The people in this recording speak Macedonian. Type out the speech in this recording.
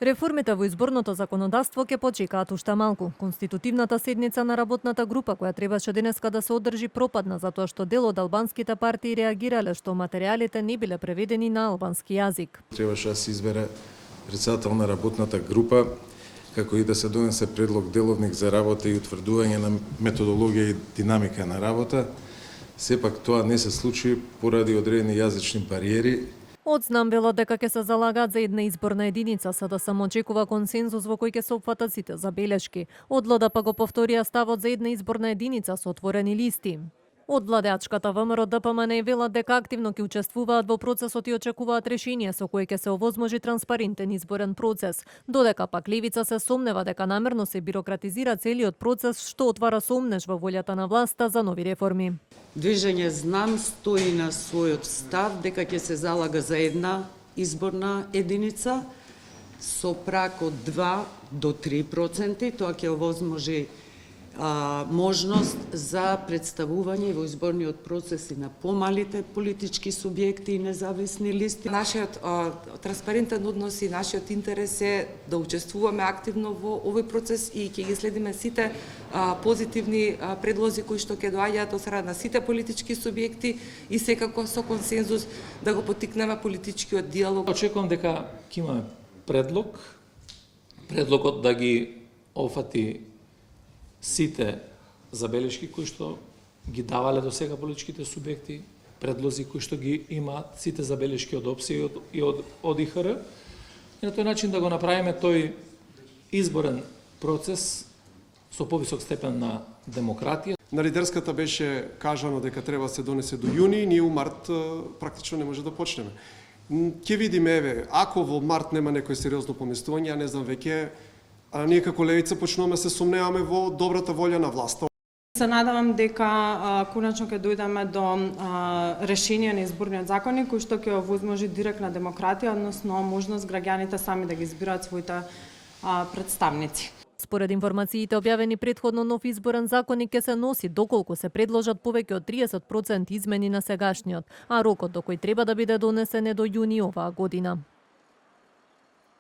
Реформите во изборното законодавство ќе почекаат уште малку. Конститутивната седница на работната група, која требаше денеска да се одржи, пропадна затоа што дел од албанските партии реагирале што материјалите не биле преведени на албански јазик. Требаше да се избере председател на работната група, како и да се донесе предлог деловник за работа и утврдување на методологија и динамика на работа. Сепак тоа не се случи поради одредени јазични бариери. Одзнам велат дека ќе се залагаат за една изборна единица, за да само очекува консензус во кој ќе се опфатат сите забелешки. Од ЛДП го повторија ставот за една изборна единица со отворени листи. Од владеачката ВМРО ДПМН велат дека активно ќе учествуваат во процесот и очекуваат решение со кое ќе се овозможи транспарентен изборен процес, додека пак левица се сомнева дека намерно се бирократизира целиот процес, што отвара сомнеж во волјата на власта за нови реформи. Движење Знам стои на својот став дека ќе се залага за една изборна единица со прак од 2 до 3%. Тоа ќе овозможи можност за представување во изборниот процес и на помалите политички субјекти и независни листи. Нашиот транспарентен однос и нашиот интерес е да учествуваме активно во овој процес и ќе ги следиме сите позитивни предлози кои што ќе доаѓаат од страна на сите политички субјекти и секако со консензус да го поттикнеме политичкиот диалог. Очекувам дека ќе имаме предлогот да ги офати сите забелешки кои што ги давале до сега политичките субјекти, предлози кои што ги имаат сите забелешки од ОПСЕ и од ОДИХР, и на тој начин да го направиме тој изборен процес со повисок степен на демократија. На лидерската беше кажано дека треба да се донесе до јуни, ние у март практично не може да почнеме. Ќе видиме, еве, ако во март нема некој сериозно поместување, ја не знам веќе, а ние како левица почнуваме се сомневаме во добрата волја на власта. Се надевам дека конечно ќе дојдеме до решение на изборниот законник кој што ќе овозможи директна демократија, односно можност граѓаните сами да ги избираат своите представници. Според информациите објавени претходно, нов изборен законник ќе се носи доколку се предложат повеќе од 30% измени на сегашниот, а рокот до кој треба да биде донесен е до јуни оваа година.